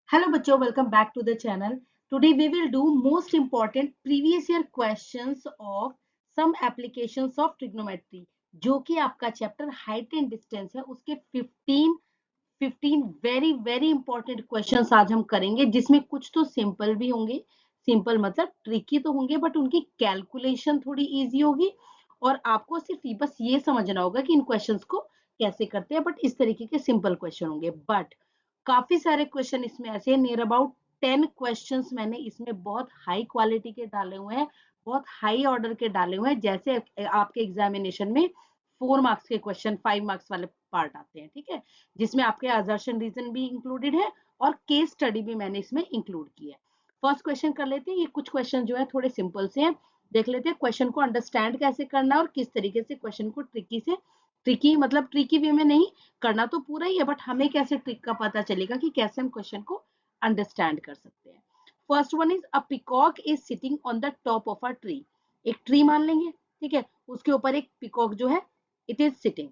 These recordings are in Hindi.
Hello बच्चों, welcome back to the channel. Today we will do most important previous year questions of some applications of trigonometry, जो कि आपका चैप्टर हाइट एंड डिस्टेंस है, उसके 15 वेरी इंपॉर्टेंट क्वेश्चंस आज हम करेंगे, जिसमें कुछ तो सिंपल भी होंगे, सिंपल मतलब ट्रिकी तो होंगे, बट उनकी कैलकुलेशन थोड़ी इजी होगी और आपको सिर्फ बस ये समझना होगा कि इन क्वेश्चंस को कैसे करते हैं। बट इस तरीके के सिंपल क्वेश्चन होंगे, बट काफी सारे क्वेश्चन इसमें ऐसे हैं, नियर अबाउट 10 क्वेश्चंस मैंने इसमें बहुत हाई क्वालिटी के डाले हुए हैं, बहुत हाई ऑर्डर के डाले हुए हैं, जैसे आपके एग्जामिनेशन में 4 मार्क्स के क्वेश्चन 5 मार्क्स वाले पार्ट आते हैं, ठीक है, जिसमें आपके असर्शन रीजन भी इंक्लूडेड है और केस स्टडी भी मैंने इसमें इंक्लूड की है। फर्स्ट क्वेश्चन कर लेते हैं। ये कुछ क्वेश्चन जो है थोड़े सिंपल से हैं, देख लेते हैं क्वेश्चन को अंडरस्टैंड कैसे करना है और किस तरीके से क्वेश्चन को ट्रिकी मतलब ट्रिकी वे में नहीं करना, तो पूरा ही है, बट हमें कैसे ट्रिक का पता चलेगा कि कैसे हम क्वेश्चन को अंडरस्टैंड कर सकते हैं। First one is a peacock is sitting on the top of a tree. एक ट्री मान लेंगे, ठीक है, उसके ऊपर एक पिकॉक जो है it is sitting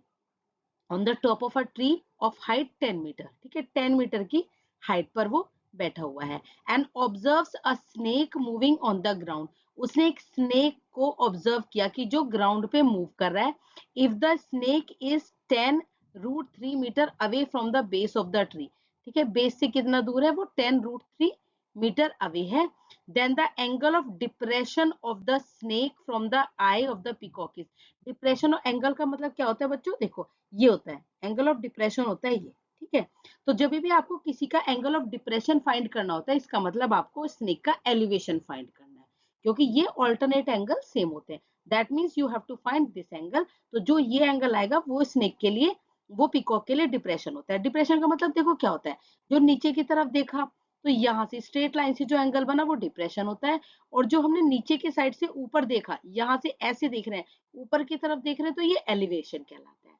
on the top of a tree of height 10 metre, ठीक है, 10 मीटर की हाइट पर वो बैठा हुआ है। And observes a snake moving on the ground. उसने एक स्नेक को ऑब्जर्व किया कि जो ग्राउंड पे मूव कर रहा है। If the snake is 10√3 metre away from the base of the tree, ठीक है, बेस से कितना दूर है वो 10√3 मीटर अवे है। Then the angle of depression of the snake from the eye of the peacock is. Depression और एंगल का मतलब क्या होता है बच्चों, देखो ये होता है एंगल ऑफ डिप्रेशन होता है ये, ठीक है। तो जब भी आपको किसी का एंगल ऑफ डिप्रेशन फाइंड करना होता है, इसका मतलब आपको स्नेक का एलिवेशन फाइंड करना है, क्योंकि ये ऑल्टरनेट एंगल सेम होते हैं। That means you have to find this angle. तो जो ये एंगल आएगा वो स्नेक के लिए, वो पिकॉक के लिए डिप्रेशन होता है। डिप्रेशन का मतलब देखो क्या होता है, जो नीचे की तरफ देखा तो यहाँ से स्ट्रेट लाइन से जो एंगल बना वो डिप्रेशन होता है, और जो हमने नीचे के साइड से ऊपर देखा, यहाँ से ऐसे देख रहे हैं ऊपर की तरफ देख रहे हैं, तो ये एलिवेशन कहलाता है।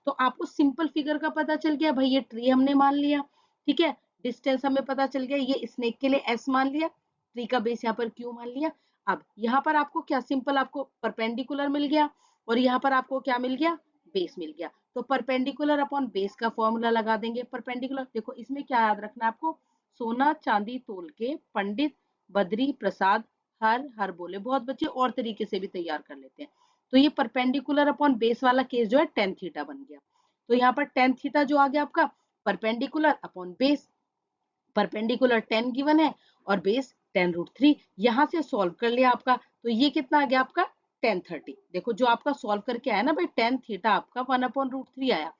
तो आपको सिंपल फिगर का पता चल गया भाई, ये ट्री हमने मान लिया, ठीक है, डिस्टेंस हमें पता चल गया, ये स्नेक के लिए एस मान लिया, ट्री का बेस यहाँ पर क्यू मान लिया। अब यहाँ पर आपको क्या सिंपल आपको परपेंडिकुलर मिल गया, और यहाँ पर आपको क्या मिल गया, बेस मिल गया। तो परपेंडिकुलर अपॉन बेस का फॉर्मूला लगा देंगे। परपेंडिकुलर देखो इसमें क्या याद रखना है आपको, सोना चांदी तोल के पंडित बद्री प्रसाद हर हर बोले। बहुत बच्चे और तरीके से भी तैयार कर लेते हैं। तो ये परपेंडिकुलर अपॉन बेस वाला केस जो है टेन थीटा बन गया। तो यहाँ पर टेन थीटा जो आ गया आपका, perpendicular upon base, perpendicular 10 given है और बेस 10√3। यहाँ से सॉल्व कर लिया आपका, तो ये कितना आ गया आपका 1030। देखो जो आपका सॉल्व करके आया ना भाई, टेन थीटा आपका 1/√3 आया।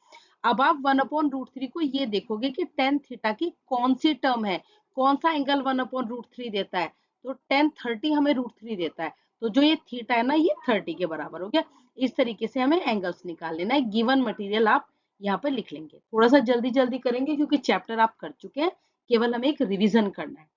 अब आप 1/√3 को ये देखोगे कि टेन थीटा की कौन सी टर्म है, कौन सा एंगल 1/√3 देता है, तो 1030 हमें √3 देता है। तो जो ये थीटा है ना, ये 30 के बराबर हो गया। इस तरीके से हमें एंगल्स निकाल लेना है। गिवन मटेरियल आप यहाँ पर लिख लेंगे। थोड़ा सा जल्दी जल्दी करेंगे क्योंकि चैप्टर आप कर चुके हैं, केवल हमें एक रिवीजन करना है।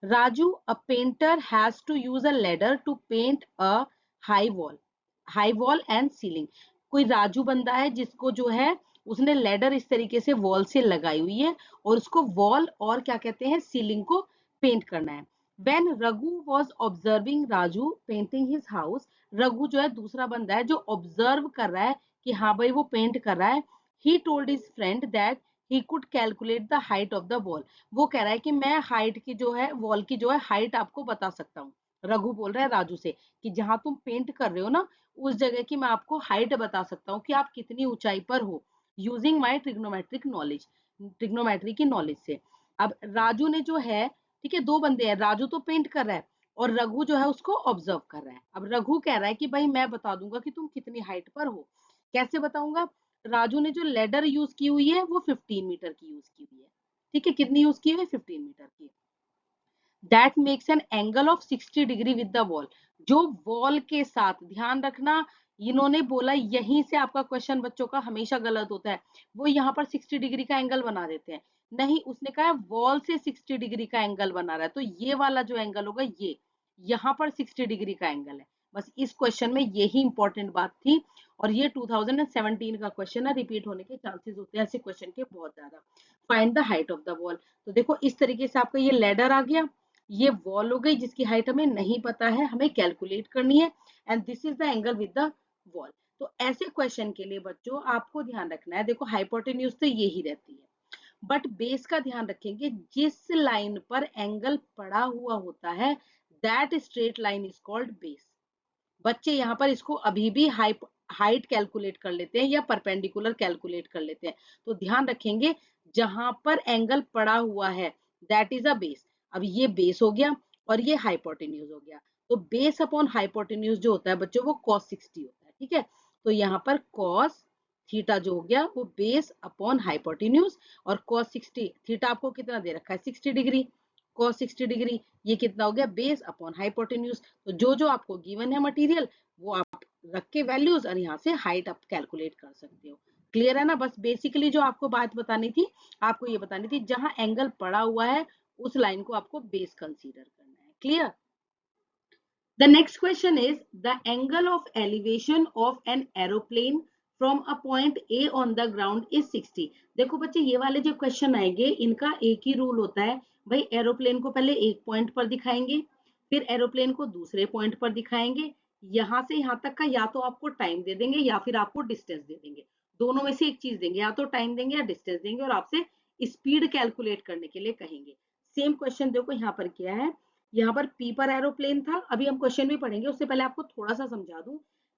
Raju, a painter has to use a ladder to paint a high wall and ceiling. कोई राजू बंदा है जिसको जो है उसने लेडर इस तरीके से वॉल से लगाई हुई है, और उसको वॉल और क्या कहते हैं सीलिंग को पेंट करना है। When Raghu was observing Raju painting his house, Raghu जो है दूसरा बंदा है जो ऑब्जर्व कर रहा है कि हाँ भाई वो पेंट कर रहा है। he told his friend that he could calculate the height of the wall। वो कह रहा है कि मैं हाइट की जो है वॉल की जो है हाइट आपको बता सकता हूँ। रघु बोल रहा है राजू से कि जहां तुम पेंट कर रहे हो ना, उस जगह की मैं आपको हाइट बता सकता हूँ कि आप कितनी ऊंचाई पर हो, using my trigonometric knowledge, trigonometry की नॉलेज से। अब राजू ने जो है, ठीक है, दो बंदे हैं, राजू तो पेंट कर रहा है और रघु जो है उसको ऑब्जर्व कर रहा है। अब रघु कह रहा है कि भाई मैं बता दूंगा कि तुम कितनी हाइट पर हो। कैसे बताऊंगा, राजू ने जो लेडर यूज की हुई है वो 15 मीटर की यूज की हुई है, ठीक है, कितनी यूज की हुई है 15 मीटर की। That makes an angle of 60 degree with the wall. जो वॉल के साथ, ध्यान रखना, इन्होंने बोला यहीं से आपका क्वेश्चन बच्चों का हमेशा गलत होता है, वो यहाँ पर 60 डिग्री का एंगल बना देते हैं। नहीं, उसने कहा वॉल से 60 डिग्री का एंगल बना रहा है, तो ये वाला जो एंगल होगा ये यहाँ पर 60 डिग्री का एंगल है। बस इस क्वेश्चन में यही इंपॉर्टेंट बात थी, और ये 2017 का क्वेश्चन है, रिपीट होने के चांसेस होते हैं ऐसे क्वेश्चन के बहुत ज्यादा। Find the height of the wall. तो देखो इस तरीके से आपका ये लेडर आ गया, ये वॉल हो गई जिसकी हाइट हमें नहीं पता है, हमें कैलकुलेट करनी है, and this is the angle with the wall. तो ऐसे क्वेश्चन के लिए बच्चों आपको ध्यान रखना है, देखो हाइपोटेन्यूज तो ये ही रहती है। बट बेस का ध्यान रखेंगे, जिस लाइन पर एंगल पड़ा हुआ होता है that straight line is called base. बच्चे यहाँ पर इसको अभी भी हाइट कैलकुलेट कर लेते हैं या परपेंडिकुलर कैलकुलेट कर लेते हैं, तो ध्यान रखेंगे जहां पर एंगल पड़ा हुआ है दैट इज अ बेस। अब ये बेस हो गया और ये हाइपोटेन्यूज हो गया, तो बेस अपॉन हाइपोटेन्यूज जो होता है बच्चों वो cos 60 होता है, ठीक है। तो यहाँ पर cos थीटा जो हो गया वो बेस अपॉन हाइपोटेन्यूज, और cos 60 थीटा आपको कितना दे रखा है 60 डिग्री, cos 60 डिग्री ये कितना हो गया बेस अपॉन हाइपोटेन्यूज। तो जो आपको गिवन है मटेरियल वो आप रख के वैल्यूज और यहाँ से हाइट आप कैलकुलेट कर सकते हो। क्लियर है ना। बस बेसिकली जो आपको बात बतानी थी, आपको ये बतानी थी जहां एंगल पड़ा हुआ है उस लाइन को आपको बेस कंसीडर करना है। Clear. The next question is the angle of elevation of an aeroplane from a point A on the ground is 60। देखो बच्चे ये वाले जो क्वेश्चन आएंगे इनका एक ही रूल होता है भाई, एरोप्लेन को पहले एक पॉइंट पर दिखाएंगे, फिर एरोप्लेन को दूसरे पॉइंट पर दिखाएंगे, यहां से यहां तक का या तो आपको टाइम दे देंगे या फिर आपको डिस्टेंस दे देंगे, दोनों में से एक चीज देंगे, या तो टाइम देंगे या डिस्टेंस देंगे, और आपसे स्पीड कैलकुलेट करने के लिए कहेंगे। सेम क्वेश्चन देखो यहाँ पर क्या है, यहाँ पर पी पर एरोप्लेन था, अभी हम क्वेश्चन भी पढ़ेंगे उससे पहले आपको थोड़ा सा समझा दूं।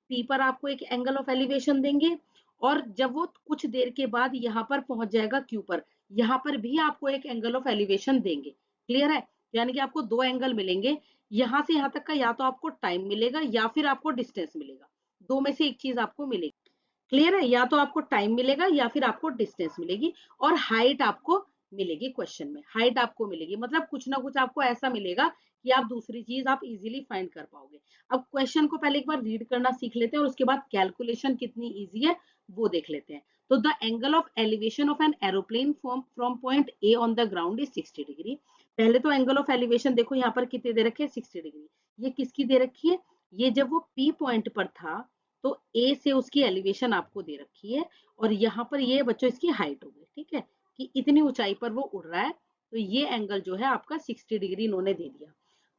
पी पर आपको एक एंगल ऑफ एलिवेशन देंगे, और जब वो कुछ देर के बाद यहाँ पर पहुंच जाएगा क्यू पर, यहाँ पर भी आपको एक एंगल ऑफ एलिवेशन देंगे। क्लियर है। यानी कि आपको दो एंगल मिलेंगे, यहाँ से यहाँ तक का या तो आपको टाइम मिलेगा या फिर आपको डिस्टेंस मिलेगा, दो में से एक चीज आपको मिलेगी। क्लियर है। या तो आपको टाइम मिलेगा या फिर आपको डिस्टेंस मिलेगी, और हाइट आपको मिलेगी। क्वेश्चन में हाइट आपको मिलेगी, मतलब कुछ ना कुछ आपको ऐसा मिलेगा कि आप दूसरी चीज आप इजीली फाइंड कर पाओगे। अब क्वेश्चन को पहले एक बार रीड करना सीख लेते हैं और उसके बाद कैलकुलेशन कितनी इजी है वो देख लेते हैं। तो the angle of elevation of an aeroplane from point A on the ground is 60 degree. पहले तो एंगल ऑफ एलिवेशन देखो यहाँ पर कितने दे रखे हैं 60 डिग्री। ये किसकी दे रखी है, ये जब वो पी पॉइंट पर था तो ए से उसकी एलिवेशन आपको दे रखी है, और यहाँ पर ये बच्चों इसकी हाइट हो गई, ठीक है, कि इतनी ऊंचाई पर वो उड़ रहा है, तो ये एंगल जो है आपका 60 डिग्री इन्होंने दे दिया।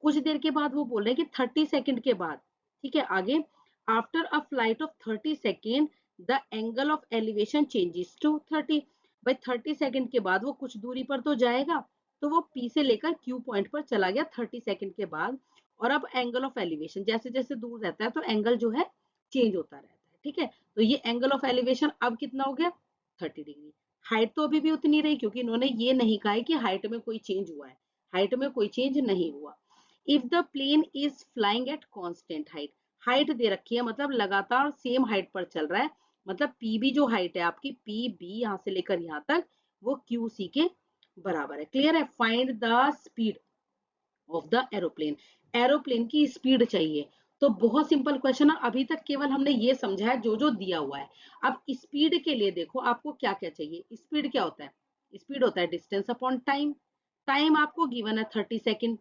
कुछ देर के बाद वो बोल रहे हैं कि 30 सेकंड के बाद, ठीक है, आगे after a flight of 30 second the angle of elevation changes to 30। भाई 30 सेकंड के बाद वो कुछ दूरी पर तो जाएगा, तो वो पी से लेकर क्यू पॉइंट पर चला गया 30 सेकंड के बाद, और अब एंगल ऑफ एलिवेशन जैसे जैसे दूर रहता है तो एंगल जो है चेंज होता रहता है, ठीक है। तो ये एंगल ऑफ एलिवेशन अब कितना हो गया 30 डिग्री। हाइट तो अभी भी उतनी रही, क्योंकि इन्होंने ये नहीं कहा है कि हाइट में कोई चेंज हुआ है, हाइट में कोई चेंज नहीं हुआ। If the plane is flying at constant height, height दे रखी है मतलब लगातार सेम हाइट पर चल रहा है, मतलब पी बी जो हाइट है आपकी पी बी यहाँ से लेकर यहाँ तक वो क्यू सी के बराबर है। क्लियर है। Find the speed of the aeroplane, aeroplane की स्पीड चाहिए। तो बहुत सिंपल क्वेश्चन है, अभी तक केवल हमने ये समझा है जो जो दिया हुआ है। अब स्पीड के लिए देखो आपको क्या क्या चाहिए। स्पीड क्या होता है, स्पीड होता है डिस्टेंस अपॉन टाइम। टाइम आपको गिवन है 30 सेकेंड,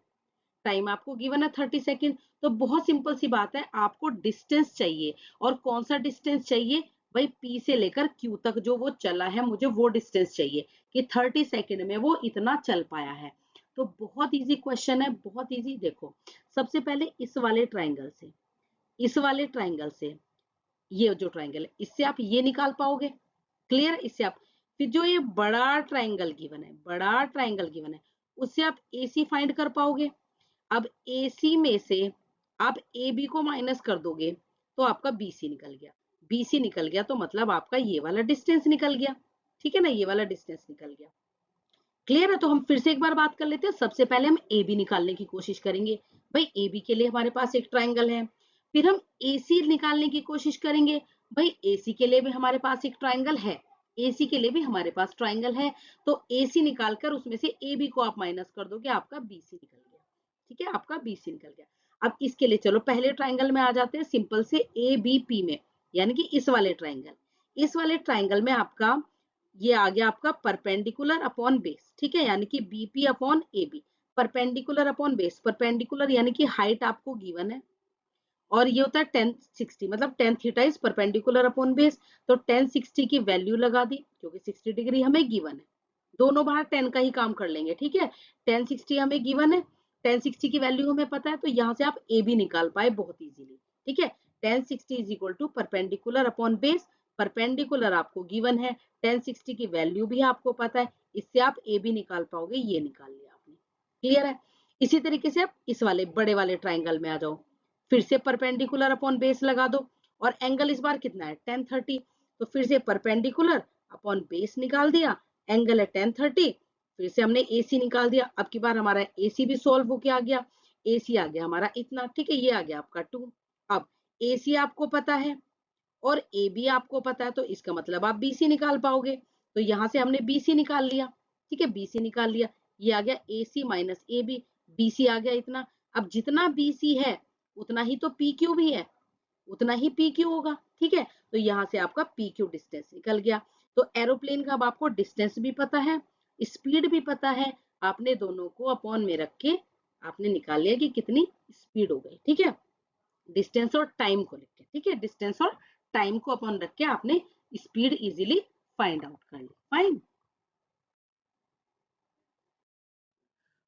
टाइम आपको गिवन है 30 सेकेंड, तो बहुत सिंपल सी बात है, आपको डिस्टेंस चाहिए। और कौन सा डिस्टेंस चाहिए भाई, पी से लेकर क्यू तक जो वो चला है मुझे वो डिस्टेंस चाहिए कि 30 सेकेंड में वो इतना चल पाया है। तो बहुत इजी क्वेश्चन है, बहुत इजी। देखो सबसे पहले इस वाले ट्राइंगल से, इस वाले ट्राइंगल से, ये जो ट्राइंगल है इससे आप ये निकाल पाओगे। क्लियर। इससे आप फिर जो ये बड़ा ट्राइंगल गिवन है, बड़ा ट्राइंगल गिवन है, उससे आप एसी फाइंड कर पाओगे। अब AC में से आप AB को माइनस कर दोगे तो आपका BC निकल गया, BC निकल गया तो मतलब आपका ये वाला डिस्टेंस निकल गया, ठीक है ना, ये वाला डिस्टेंस निकल गया। क्लियर है। तो हम फिर से एक बार बात कर लेते हैं। सबसे पहले हम AB निकालने की कोशिश करेंगे। भाई AB के लिए हमारे पास एक ट्राइंगल है, फिर हम AC निकालने की कोशिश करेंगे। भाई AC के लिए भी हमारे पास एक ट्राइंगल है, AC के लिए भी हमारे पास ट्राइंगल है, तो AC निकालकर उसमें से AB को आप माइनस कर दोगे, आपका BC निकल गया, ठीक है, आपका BC निकल गया। अब इसके लिए चलो पहले ट्राइंगल में आ जाते हैं, सिंपल से ABP में, यानी कि इस वाले ट्राइंगल, इस वाले ट्राइंगल में आपका ये आ गया आपका परपेंडिकुलर अपॉन बेस, ठीक है, यानी कि BP upon AB। Perpendicular upon base, perpendicular यानी कि हाइट आपको गिवन है, और ये होता है 1060, मतलब 10 theta is perpendicular upon base. तो 1060 की वैल्यू लगा दी क्योंकि 60 डिग्री हमें गिवन है, दोनों बाहर 10 का ही काम कर लेंगे, ठीक है। 1060 हमें गिवन है, 1060 की वैल्यू हमें पता है, तो यहाँ से आप ए भी निकाल पाए बहुत इजीली, ठीक है। 1060 is equal to perpendicular upon base, perpendicular आपको गिवन है, 1060 की वैल्यू भी आपको पता है, इससे आप ए बी निकाल पाओगे, ये निकाल लिया आपने। क्लियर है? इसी तरीके से आप इस वाले बड़े वाले ट्राइंगल में आ जाओ, फिर से परपेंडिकुलर अपॉन बेस लगा दो, और एंगल इस बार कितना है 1030, तो फिर से परपेंडिकुलर अपॉन बेस निकाल दिया, एंगल है 1030, फिर से हमने ए सी निकाल दिया। अब की बार हमारा ए सी भी सॉल्व होके आ गया, ए सी आ गया हमारा इतना, ठीक है, ये आ गया आपका 2। अब ए सी आपको पता है और ए बी आपको पता है, तो इसका मतलब आप बी सी निकाल पाओगे। तो यहाँ से हमने बी सी निकाल लिया, ठीक है, बी सी निकाल लिया, ये आ गया A C minus A B, B C आ गया इतना। अब जितना बी सी है उतना ही तो पी क्यू भी है, उतना ही पी क्यू होगा, ठीक है। तो यहाँ से आपका पी क्यू डिस्टेंस निकल गया। तो एरोप्लेन का अब आपको डिस्टेंस भी पता है, स्पीड भी पता है, आपने दोनों को अपॉन में रख के आपने निकाल लिया कि कितनी स्पीड हो गई, ठीक है, डिस्टेंस और टाइम को लिख के, ठीक है, डिस्टेंस और टाइम को अपॉन रख के आपने स्पीड इजीली फाइंड आउट कर ली। Fine.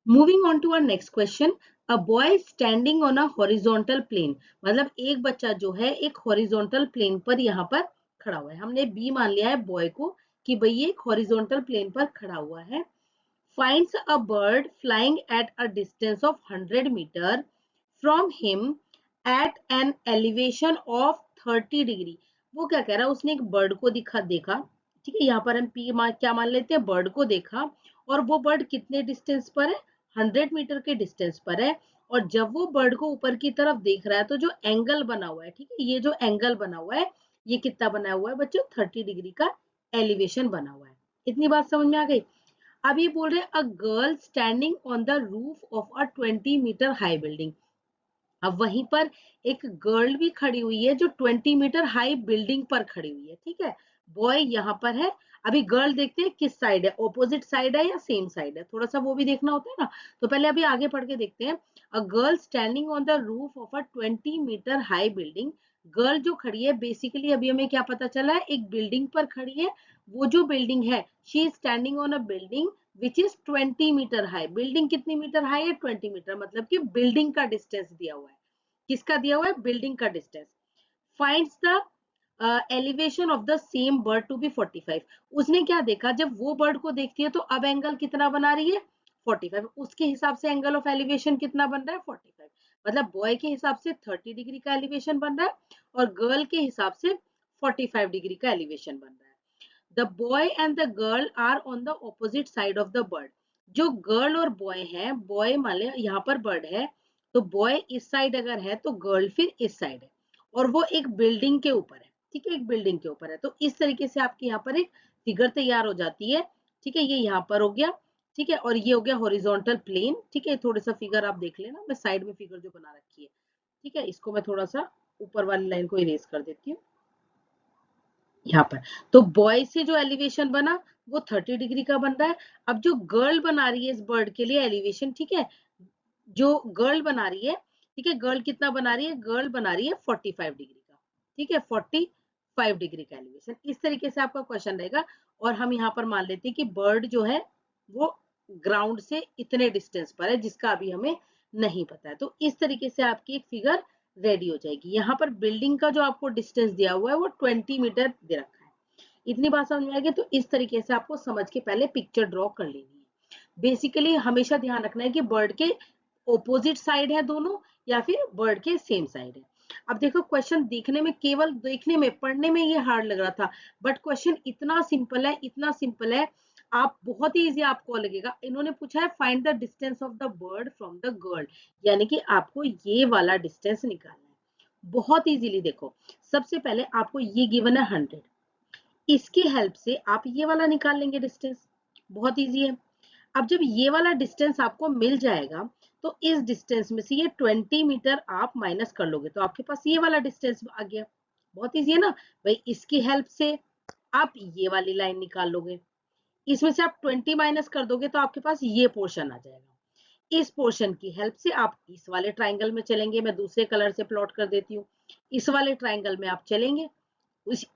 Moving on to our next question, a boy standing on a horizontal plane, मतलब एक बच्चा जो है एक हॉरिजॉन्टल प्लेन पर यहाँ पर खड़ा हुआ है। हमने बी मान लिया है बॉय को कि भाई ये एक हॉरिजॉन्टल प्लेन पर खड़ा हुआ है। finds a bird flying at a distance of 100 meter from him at an elevation of 30 degree. वो क्या कह रहा है, उसने एक बर्ड को देखा, ठीक है, यहाँ पर हम क्या मान लेते हैं, बर्ड को देखा, और वो बर्ड कितने डिस्टेंस पर है, 100 मीटर के डिस्टेंस पर है। और जब वो बर्ड को ऊपर की तरफ देख रहा है तो जो एंगल बना हुआ है, ठीक है, ये जो एंगल बना हुआ है ये कितना बना हुआ है बच्चों, 30 डिग्री का एलिवेशन बना हुआ है। इतनी बात समझ में आ गई। अब ये बोल रहे हैं a girl standing on the roof of a 20 metre high building. अब वहीं पर एक गर्ल भी खड़ी हुई है जो 20 मीटर हाई बिल्डिंग पर खड़ी हुई है, ठीक है, बॉय यहाँ पर है। अभी गर्ल देखते हैं किस साइड है, ऑपोजिट साइड है या सेम साइड है, थोड़ा सा वो भी देखना होता है ना। तो पहले अभी आगे पढ़ के देखते हैं। A girl standing on the roof of a 20 metre high building, girl जो खड़ी है बेसिकली अभी हमें क्या पता चला है, एक बिल्डिंग पर खड़ी है। वो जो बिल्डिंग है, she is standing on a building which is 20 metre high. Building कितनी मीटर हाई है, 20 मीटर, मतलब कि बिल्डिंग का डिस्टेंस दिया हुआ है। किसका दिया हुआ है, बिल्डिंग का distance. Finds the elevation of the same bird to be 45। उसने क्या देखा, जब वो बर्ड को देखती है तो अब एंगल कितना बना रही है, 45, उसके हिसाब से एंगल ऑफ एलिवेशन कितना बन रहा है, 45, मतलब बॉय के हिसाब से 30 डिग्री का एलिवेशन बन रहा है और गर्ल के हिसाब से 45 डिग्री का एलिवेशन बन रहा है। The boy and the girl are on the opposite side of the bird. जो गर्ल और बॉय है, बॉय मान ले यहाँ पर बर्ड है, तो बॉय इस साइड अगर है तो गर्ल फिर इस साइड है, और वो एक बिल्डिंग के ऊपर है, ठीक है, एक बिल्डिंग के ऊपर है। तो इस तरीके से आपके यहाँ पर एक फिगर तैयार हो जाती है, ठीक है, ये यहाँ पर हो गया, ठीक है, और ये हो गया हॉरिजॉन्टल प्लेन, ठीक है। थोड़ा सा फिगर आप देख लेना, मैं साइड में फिगर जो बना रखी है, ठीक है, इसको मैं थोड़ा सा ऊपर वाली लाइन को इरेज कर देती हूँ यहाँ पर। तो बॉय से जो एलिवेशन बना वो 30 डिग्री का बन रहा है। अब जो गर्ल बना रही है इस बर्ड के लिए एलिवेशन, ठीक है, जो गर्ल बना रही है, ठीक है, गर्ल कितना बना रही है, गर्ल बना रही है 45 डिग्री का, ठीक है, 45 डिग्री का एलिवेशन। इस तरीके से आपका क्वेश्चन रहेगा। और हम यहाँ पर मान लेते हैं कि बर्ड जो है वो ग्राउंड से इतने डिस्टेंस पर है जिसका अभी हमें नहीं पता है। तो इस तरीके से आपकी एक फिगर रेडी हो जाएगी। यहाँ पर बिल्डिंग का जो आपको डिस्टेंस दिया हुआ है वो 20 मीटर दे रखा है। इतनी बात समझ में आ गई। तो इस तरीके से आपको समझ के पहले पिक्चर ड्रॉ कर लेनी है। बेसिकली हमेशा ध्यान रखना है कि बर्ड के ऑपोजिट साइड है दोनों या फिर बर्ड के सेम साइड है। अब देखो क्वेश्चन देखने में, केवल देखने में, पढ़ने में ये हार्ड लग रहा था, बट क्वेश्चन इतना सिंपल है, इतना सिंपल है, आप बहुत ही इजी आपको लगेगा। इन्होंने पूछा है find the distance of the bird from the girl, यानी कि आपको ये वाला डिस्टेंस निकालना है। बहुत इजीली देखो, सबसे पहले आपको ये गिवन है 100, इसकी हेल्प से आप ये वाला निकाल लेंगे डिस्टेंस, बहुत इजी है। अब जब ये वाला डिस्टेंस आपको मिल जाएगा तो इस डिस्टेंस में से ये 20 मीटर आप माइनस कर लोगे तो आपके पास ये वाला डिस्टेंस आ गया। बहुत इजी है ना भाई। इसकी हेल्प से आप ये वाली लाइन निकाल लोगे, इसमें से आप 20 माइनस कर दोगे तो आपके पास ये पोर्शन आ जाएगा। इस पोर्शन की हेल्प से आप इस वाले ट्राइंगल में चलेंगे, मैं दूसरे कलर से प्लॉट कर देती हूँ। इस वाले ट्राइंगल में आप चलेंगे,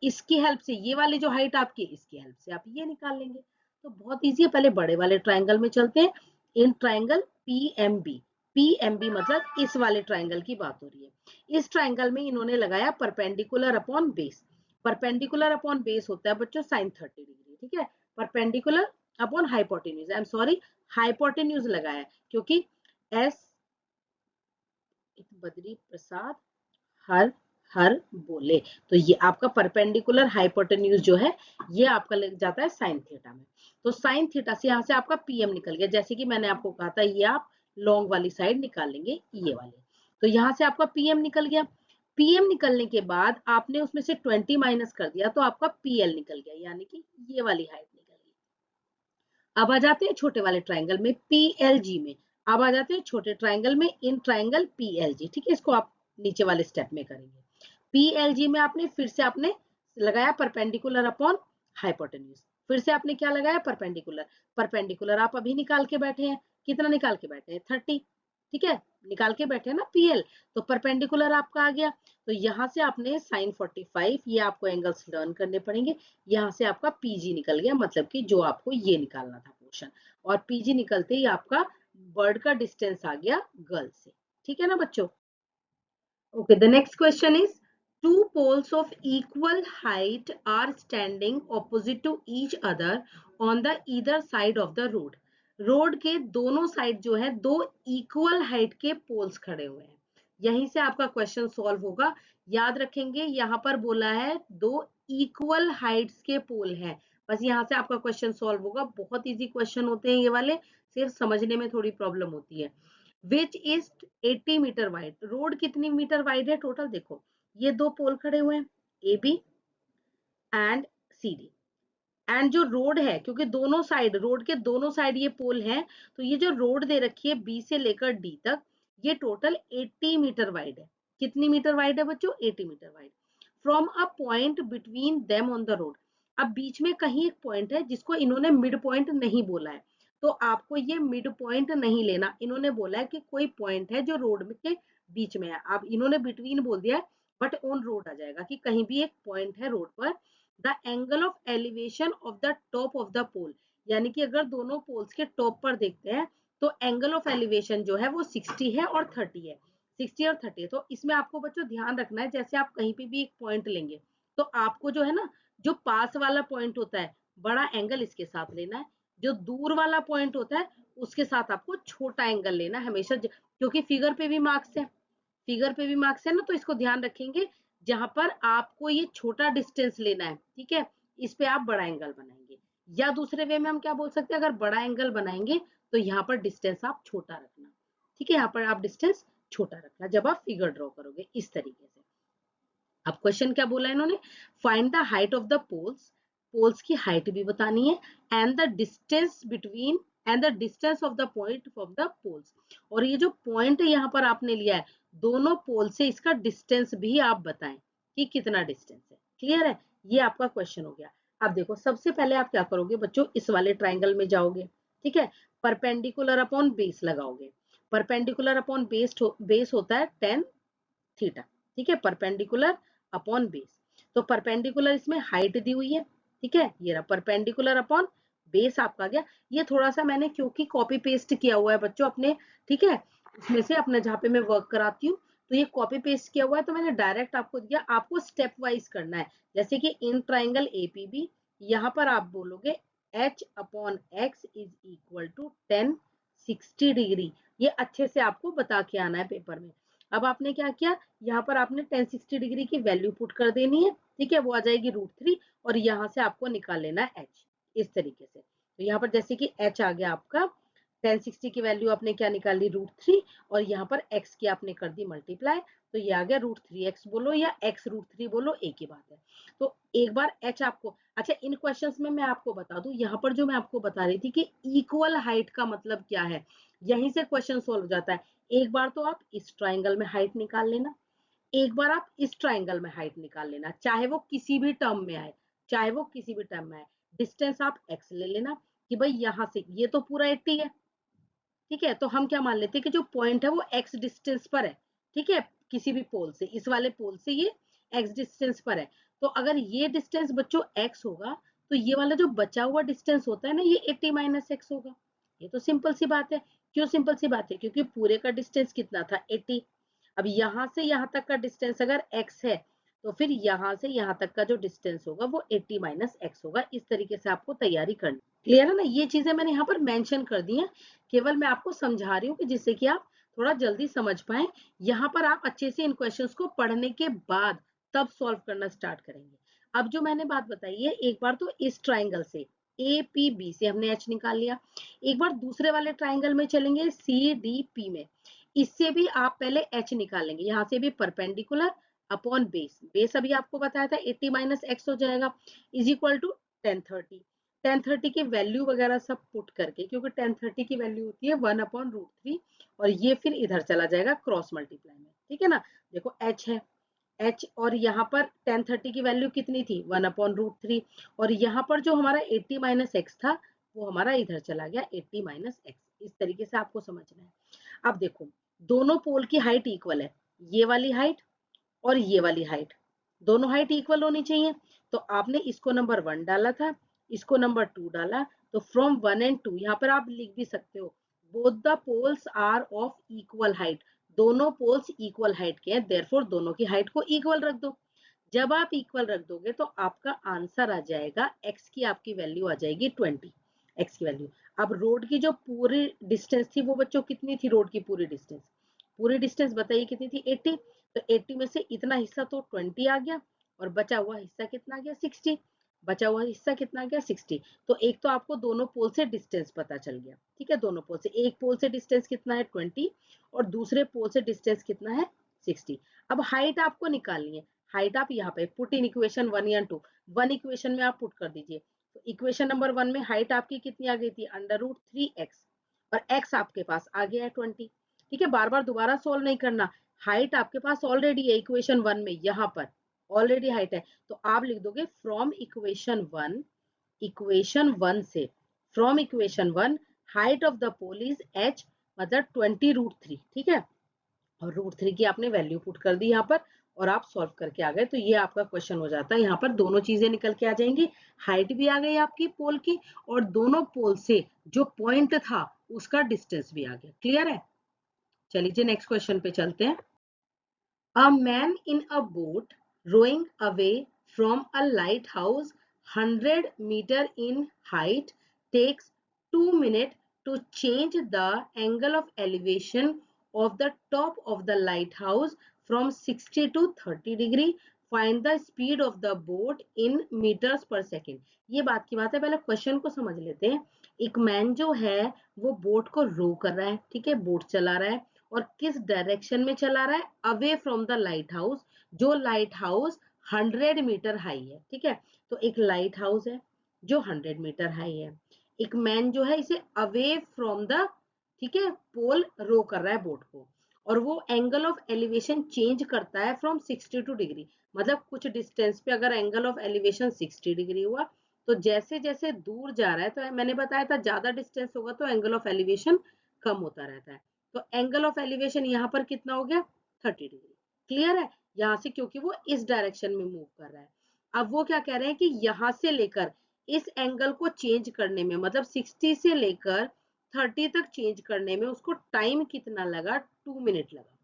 इसकी हेल्प से ये वाली जो हाइट आपकी, इसकी हेल्प से आप ये निकाल लेंगे। तो बहुत इजी है। पहले बड़े वाले ट्राइंगल में चलते हैं। इन ट्राइंगल पीएमबी, पीएमबी मतलब इस वाले ट्राइंगल की बात हो रही है। इस ट्राइंगल में इन्होंने लगाया perpendicular upon base. Perpendicular upon base होता है बच्चों sin 30 डिग्री, ठीक है, perpendicular upon hypotenuse, I am sorry hypotenuse लगाया क्योंकि एस बद्री प्रसाद हर हर बोले, तो ये आपका परपेंडिकुलर हाइपोटेन्यूज जो है ये आपका लग जाता है साइन थीटा में। तो साइन थीटा से यहाँ से आपका पीएम निकल गया, जैसे कि मैंने आपको कहा था ये आप लॉन्ग वाली साइड निकाल लेंगे ये वाले, तो यहाँ से आपका पीएम निकल गया। पीएम निकलने के बाद आपने उसमें से 20 माइनस कर दिया तो आपका पीएल निकल गया, यानी कि ये वाली हाइट निकल गई। अब आ जाते हैं छोटे वाले ट्राइंगल में पीएलजी में, अब आ जाते हैं छोटे ट्राइंगल में इन ट्राइंगल पीएलजी, ठीक है, इसको आप नीचे वाले स्टेप में करेंगे। पीएलजी में आपने फिर से आपने लगाया परपेंडिकुलर अपॉन हाइपोटेन्यूज, फिर से आपने क्या लगाया परपेंडिकुलर, परपेंडिकुलर आप अभी निकाल के बैठे हैं, कितना निकाल के बैठे हैं 30, ठीक है, निकाल के बैठे हैं ना पीएल, तो परपेंडिकुलर आपका आ गया। तो यहाँ से आपने साइन 45 ये आपको एंगल्स लर्न करने पड़ेंगे, यहाँ से आपका पीजी निकल गया, मतलब कि जो आपको ये निकालना था पोर्शन, और पीजी निकलते ही आपका बर्ड का डिस्टेंस आ गया गर्ल से, ठीक है ना बच्चों। Okay, the next question is two poles of equal height are standing opposite to each other on the either side of the road. Road के दोनों साइड जो है दो इक्वल हाइट के पोल्स खड़े हुए हैं, यहीं से आपका क्वेश्चन सॉल्व होगा। याद रखेंगे यहाँ पर बोला है दो इक्वल हाइट्स के पोल हैं, बस यहाँ से आपका क्वेश्चन सॉल्व होगा। बहुत इजी क्वेश्चन होते हैं ये वाले, सिर्फ समझने में थोड़ी प्रॉब्लम होती है। Which is 80 metre wide, road कितनी मीटर वाइड है टोटल, देखो ये दो पोल खड़े हुए हैं A B and C D, and जो रोड है क्योंकि दोनों साइड रोड के दोनों साइड ये पोल है, तो ये जो रोड दे रखी है बी से लेकर डी तक ये टोटल 80 मीटर वाइड है। कितनी मीटर वाइड है बच्चों, 80 metre wide. From a point between them on the road, अब बीच में कहीं एक पॉइंट है जिसको इन्होंने मिड पॉइंट नहीं बोला है, तो आपको ये मिड पॉइंट नहीं लेना, इन्होंने बोला है कि कोई पॉइंट है जो रोड के बीच में है, अब इन्होंने बिटवीन बोल दिया है बट ऑन रोड आ जाएगा कि कहीं भी एक पॉइंट है रोड पर। The angle of elevation of the top of the pole, यानी कि अगर दोनों पोल्स के टॉप पर देखते हैं तो एंगल ऑफ एलिवेशन जो है वो 60 है और 30 है, 60 और 30 है। तो इसमें आपको बच्चों ध्यान रखना है, जैसे आप कहीं पे भी एक पॉइंट लेंगे तो आपको जो है ना जो पास वाला पॉइंट होता है बड़ा एंगल इसके साथ लेना है, जो दूर वाला पॉइंट होता है उसके साथ आपको छोटा एंगल लेना है हमेशा, क्योंकि फिगर पे भी मार्क्स है, फिगर पे भी मार्क्स है ना, तो इसको ध्यान रखेंगे जहां पर आपको ये छोटा डिस्टेंस लेना है, ठीक है, इस पे आप बड़ा एंगल बनाएंगे। या दूसरे वे में हम क्या बोल सकते हैं, अगर बड़ा एंगल बनाएंगे तो यहाँ पर डिस्टेंस आप छोटा रखना, ठीक है, यहाँ पर आप डिस्टेंस छोटा रखना जब आप फिगर ड्रॉ करोगे इस तरीके से। अब क्वेश्चन क्या बोला इन्होंने, find the height of the poles, poles की हाइट भी बतानी है, and the distance between and the distance of the point of the poles, और ये जो पॉइंट यहाँ पर आपने लिया है दोनों पोल से इसका डिस्टेंस भी आप बताएं कि कितना डिस्टेंस है। क्लियर है, ये आपका क्वेश्चन हो गया। अब देखो सबसे पहले आप क्या करोगे बच्चों, इस वाले ट्राइंगल में जाओगे, ठीक है, परपेंडिकुलर अपॉन बेस लगाओगे, परपेंडिकुलर अपॉन बेस होता है 10 थीटा, ठीक है, परपेंडिकुलर अपॉन बेस, तो परपेंडिकुलर इसमें हाइट दी हुई है, ठीक है, ये रहा परपेंडिकुलर अपॉन बेस आपका गया। ये थोड़ा सा मैंने क्योंकि कॉपी पेस्ट किया हुआ है बच्चों अपने, ठीक है, उसमें से अपने जहाँ पे मैं वर्क कराती हूँ तो ये कॉपी पेस्ट किया हुआ है, तो मैंने डायरेक्ट आपको दिया, आपको स्टेप वाइज करना है। जैसे कि इन ट्राइंगल एपीबी यहाँ पर आप बोलोगे h upon x is equal to 10 60 degree, ये अच्छे से आपको बता के आना है पेपर में। अब आपने क्या किया, यहाँ पर आपने 1060 डिग्री की वैल्यू पुट कर देनी है, ठीक है, वो आ जाएगी √3, और यहाँ से आपको निकाल लेना है h इस तरीके से। तो यहाँ पर जैसे कि h आ गया आपका 1060 की वैल्यू आपने क्या निकाली √3, और यहाँ पर x की आपने कर दी मल्टीप्लाई, तो ये आ गया √3x बोलो या x √3 बोलो एक ही बात है। तो एक बार h आपको, अच्छा इन क्वेश्चंस में मैं आपको बता दूं, यहाँ पर जो मैं आपको बता रही थी कि इक्वल हाइट का मतलब क्या है, यहीं से क्वेश्चन सोल्व हो जाता है। एक बार तो आप इस ट्राइंगल में हाइट निकाल लेना, एक बार आप इस ट्राइंगल में हाइट निकाल लेना, चाहे वो किसी भी टर्म में आए, चाहे वो किसी भी टर्म में आए, डिस्टेंस आप x ले लेना कि भाई यहाँ से ये तो पूरा 80 है, ठीक है, तो हम क्या मान लेते हैं कि जो पॉइंट है वो x डिस्टेंस पर है, ठीक है, किसी भी पोल से, इस वाले पोल से ये x डिस्टेंस पर है। तो अगर ये डिस्टेंस बच्चों x होगा तो ये वाला जो बचा हुआ डिस्टेंस होता है ना ये 80 - x होगा। ये तो सिंपल सी बात है। क्यों सिंपल सी बात है, क्योंकि पूरे का डिस्टेंस कितना था 80, अब यहाँ से यहाँ तक का डिस्टेंस अगर x है तो फिर यहाँ से यहाँ तक का जो डिस्टेंस होगा वो 80 माइनस एक्स होगा। इस तरीके से आपको तैयारी करनी। क्लियर है ना? ये चीजें मैंने यहाँ पर मेंशन कर दी हैं, केवल मैं आपको समझा रही हूँ कि जिससे कि आप थोड़ा जल्दी समझ पाए। यहाँ पर आप अच्छे से इन क्वेश्चंस को पढ़ने के बाद तब सॉल्व करना स्टार्ट करेंगे। अब जो मैंने बात बताई है, एक बार तो इस ट्राइंगल से APB से हमने एच निकाल लिया, एक बार दूसरे वाले ट्राइंगल में चलेंगे CDP में, इससे भी आप पहले एच निकालेंगे। यहाँ से भी परपेंडिकुलर अपॉन बेस, बेस अभी आपको बताया था 80 माइनस एक्स हो जाएगा, इज इक्वल टू 1030। 1030 की वैल्यू वगैरह सब पुट करके, क्योंकि 1030 की वैल्यू होती है 1/√3, और ये फिर इधर चला जाएगा क्रॉस मल्टीप्लाई में। ठीक है ना? देखो एच है, एच, और यहाँ पर 1030 की वैल्यू कितनी थी 1/√3, और यहाँ पर जो हमारा 80 माइनस एक्स था वो हमारा इधर चला गया 80 माइनस एक्स। इस तरीके से आपको समझना है। अब देखो, दोनों पोल की हाइट इक्वल है, ये वाली हाइट और ये वाली हाइट, दोनों हाइट इक्वल होनी चाहिए। तो आपने इसको नंबर 1 डाला था, इसको नंबर 2 डाला, तो फ्रॉम 1 एंड 2 यहाँ पर आप लिख भी सकते हो both the poles are of equal height, दोनों पोल्स इक्वल हाइट के हैं, देयरफॉर दोनों की हाइट को इक्वल रख दो। जब आप इक्वल रख दोगे तो आपका आंसर आ जाएगा, एक्स की आपकी वैल्यू आ जाएगी 20, एक्स की वैल्यू। अब रोड की जो पूरी डिस्टेंस थी वो बच्चों कितनी थी? रोड की पूरी डिस्टेंस बताइए कितनी थी? 80। तो 80 में से इतना हिस्सा तो 20 आ गया, और बचा हुआ हिस्सा कितना आ गया? 60। बचा हुआ हिस्सा कितना आ गया? 60। तो एक तो आपको दोनों पोल से डिस्टेंस पता चल गया। ठीक है, दोनों पोल से, एक पोल से डिस्टेंस कितना है 20, और दूसरे पोल से डिस्टेंस कितना है 60। अब हाइट आपको निकालनी है। हाइट आप यहाँ पे पुट इन इक्वेशन 1 या 2, 1 इक्वेशन में आप पुट कर दीजिए। तो इक्वेशन नंबर 1 में हाइट आपकी कितनी आ गई थी? √3x, और x आपके पास आ गया है 20। ठीक है, बार बार दोबारा सोल्व नहीं करना, हाइट आपके पास ऑलरेडी है इक्वेशन 1 में, यहाँ पर ऑलरेडी हाइट है। तो आप लिख दोगे फ्रॉम इक्वेशन 1, से from equation 1 height of the pole is h, मतलब 20√3। ठीक है, और √3 की आपने वैल्यू पुट कर दी यहाँ पर, और आप सॉल्व करके आ गए। तो ये आपका क्वेश्चन हो जाता है। यहाँ पर दोनों चीजें निकल के आ जाएंगी, हाइट भी आ गई आपकी पोल की, और दोनों पोल से जो पॉइंट था उसका डिस्टेंस भी आ गया। क्लियर है? चलिए नेक्स्ट क्वेश्चन पे चलते हैं। A man in a boat rowing away from a lighthouse 100 meter in height takes 2 minutes to change the angle of elevation of the top of the lighthouse from 60 to 30 degree. Find the speed of the boat in meters per second. ये बात की बात है, पहले क्वेश्चन को समझ लेते हैं। एक मैन जो है वो बोट को रो कर रहा है, ठीक है, बोट चला रहा है, और किस डायरेक्शन में चला रहा है? Away from the light house, जो लाइट हाउस 100 मीटर हाई है। ठीक है, तो एक लाइट हाउस है जो 100 मीटर हाई है, एक मैन जो है इसे अवे फ्रॉम द, ठीक है, पोल रो कर रहा है बोट को, और वो एंगल ऑफ एलिवेशन चेंज करता है फ्रॉम 62 डिग्री, मतलब कुछ डिस्टेंस पे अगर एंगल ऑफ एलिवेशन 60 डिग्री हुआ, तो जैसे जैसे दूर जा रहा है, तो मैंने बताया था ज्यादा डिस्टेंस होगा तो एंगल ऑफ एलिवेशन कम होता रहता है। तो एंगल ऑफ एलिवेशन यहाँ पर कितना हो गया? 30 डिग्री। क्लियर है? यहाँ से, क्योंकि वो इस डायरेक्शन में मूव कर रहा है। अब वो क्या कह रहे हैं कि यहाँ से लेकर इस एंगल को चेंज करने में, मतलब 60 से लेकर 30 तक चेंज करने में उसको टाइम कितना लगा? 2 मिनट लगा।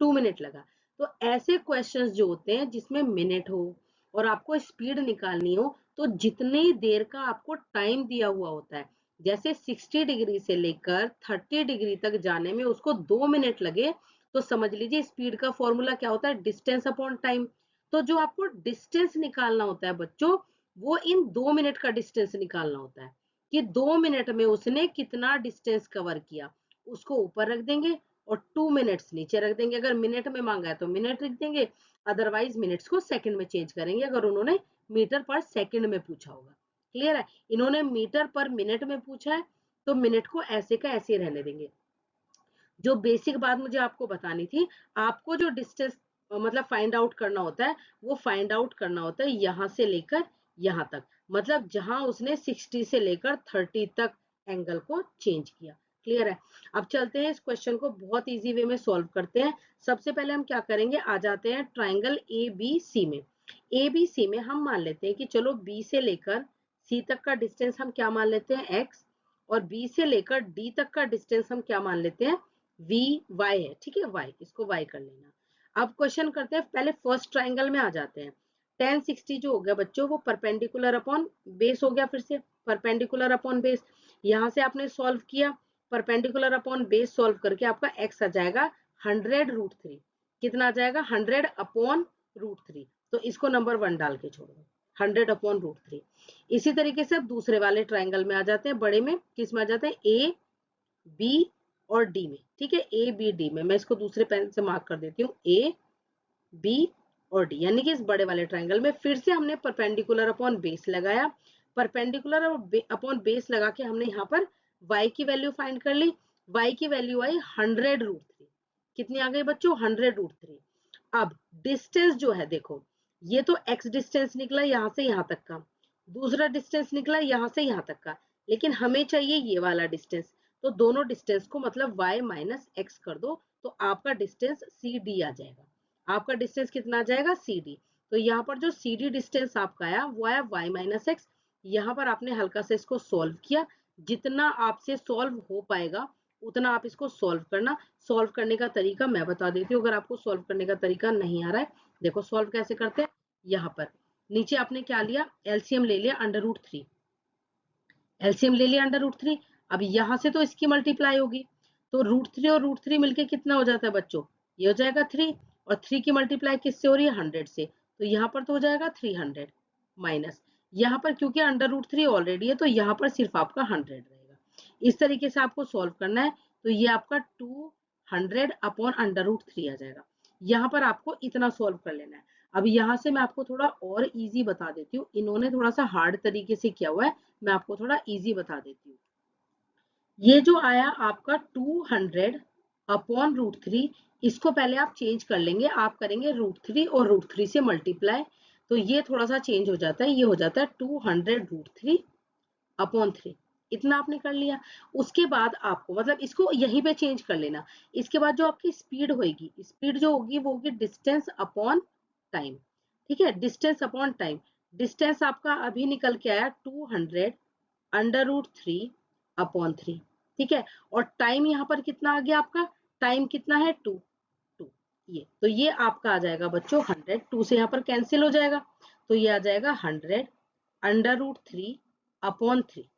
2 मिनट लगा। तो ऐसे क्वेश्चंस जो होते हैं जिसमें मिनट हो और आपको स्पीड निकालनी हो, तो जितनी देर का आपको टाइम दिया हुआ होता है, जैसे 60 डिग्री से लेकर 30 डिग्री तक जाने में उसको 2 मिनट लगे, तो समझ लीजिए स्पीड का फॉर्मूला क्या होता है? Distance upon time. तो जो आपको डिस्टेंस निकालना होता है बच्चों, वो इन 2 मिनट का डिस्टेंस निकालना होता है, कि 2 मिनट में उसने कितना डिस्टेंस कवर किया, उसको ऊपर रख देंगे और 2 मिनट्स नीचे रख देंगे। अगर मिनट में मांगा है तो मिनट लिख देंगे, अदरवाइज मिनट्स को सेकंड में चेंज करेंगे, अगर उन्होंने मीटर पर सेकंड में पूछा होगा। क्लियर है? इन्होंने मीटर पर मिनट में पूछा है, तो मिनट को ऐसे का ऐसे रहने देंगे। जो बेसिक बात मुझे आपको बतानी थी, आपको जो डिस्टेंस मतलब फाइंड आउट करना होता है, वो फाइंड आउट करना होता है यहाँ से लेकर यहाँ तक, मतलब जहां उसने 60 से लेकर 30 तक एंगल को चेंज किया। क्लियर है? अब चलते हैं इस क्वेश्चन को बहुत इजी वे में सॉल्व करते हैं। सबसे पहले हम क्या करेंगे, आ जाते हैं ट्राइंगल ABC में। ABC में हम मान लेते हैं कि चलो B से लेकर C तक का डिस्टेंस हम क्या मान लेते हैं? X, और B से लेकर D तक का डिस्टेंस हम क्या मान लेते हैं? VY है। ठीक है, Y, इसको Y कर लेना। अब क्वेश्चन करते हैं, पहले फर्स्ट ट्राइंगल में आ जाते हैं। 1060 जो हो गया बच्चों वो परपेंडिकुलर अपॉन बेस हो गया, फिर से परपेंडिकुलर अपॉन बेस। यहाँ से आपने सॉल्व किया, परपेंडिकुलर अपॉन बेस सॉल्व करके आपका x आ जाएगा 100√3। कितना आ जाएगा 100/√3। तो इसको नंबर 1 डाल के छोड़ दो, 100/√3। इसी तरीके से अब दूसरे वाले ट्राइंगल में आ जाते हैं, बड़े में किस में आ जाते हैं, ए बी और डी में। ठीक है, ए बी डी में, मैं इसको दूसरे पेन से मार्क कर देती हूँ, ए बी और डी, यानी कि इस बड़े वाले ट्राइंगल में फिर से हमने परपेंडिकुलर अपॉन बेस लगाया। परपेंडिकुलर अपॉन बेस लगा के हमने यहाँ पर y की वैल्यू फाइंड कर ली। y की वैल्यू आई 100√3। कितनी आ गई बच्चों, 100√3। अब डिस्टेंस जो है देखो, ये तो x डिस्टेंस निकला यहाँ से यहाँ तक का, दूसरा डिस्टेंस निकला यहाँ से यहाँ तक का, लेकिन हमें चाहिए ये वाला डिस्टेंस। तो दोनों डिस्टेंस को मतलब y माइनस x कर दो, तो आपका डिस्टेंस CD आ जाएगा। आपका डिस्टेंस कितना आ जाएगा, CD। तो यहाँ पर जो CD डिस्टेंस आपका आया वो आया y माइनस एक्स। यहाँ पर आपने हल्का से इसको सॉल्व किया, जितना आपसे सॉल्व हो पाएगा उतना आप इसको सॉल्व करना। सॉल्व करने का तरीका मैं बता देती हूँ, अगर आपको सॉल्व करने का तरीका नहीं आ रहा है। देखो सॉल्व कैसे करते हैं, यहाँ पर नीचे आपने क्या लिया, एलसीएम ले लिया √3। एलसीएम ले लिया √3। अब यहाँ से तो इसकी मल्टीप्लाई होगी, तो √3 और √3 मिलके कितना हो जाता है बच्चों, ये हो जाएगा 3। और 3 की मल्टीप्लाई किससे हो रही है, 100 से, तो यहाँ पर तो हो जाएगा 300 माइनस, यहाँ पर क्योंकि √3 ऑलरेडी है तो यहाँ पर सिर्फ आपका 100 रहेगा। इस तरीके से आपको सॉल्व करना है। तो ये आपका 200/√3 आ जाएगा। यहाँ पर आपको इतना सॉल्व कर लेना है। अब यहाँ से मैं आपको थोड़ा और इजी बता देती हूँ, इन्होंने थोड़ा सा हार्ड तरीके से किया हुआ है, मैं आपको थोड़ा इजी बता देती हूँ। ये जो आया आपका 200/√3, इसको पहले आप चेंज कर लेंगे, आप करेंगे √3 और √3 से मल्टीप्लाई, तो ये थोड़ा सा चेंज हो जाता है, ये हो जाता है 200√3/3। इतना आपने कर लिया। उसके बाद आपको मतलब इसको यहीं पे चेंज कर लेना। इसके बाद जो आपकी स्पीड होगी, स्पीड जो होगी वो होगी डिस्टेंस अपॉन टाइम। ठीक है, डिस्टेंस अपॉन टाइम। डिस्टेंस आपका अभी निकल के आया 200√3/3। ठीक है, और टाइम यहाँ पर कितना आ गया आपका, टाइम कितना है 2। ये तो ये आपका आ जाएगा बच्चों 100, 2 से यहाँ पर कैंसिल हो जाएगा, तो ये आ जाएगा 100√3/3।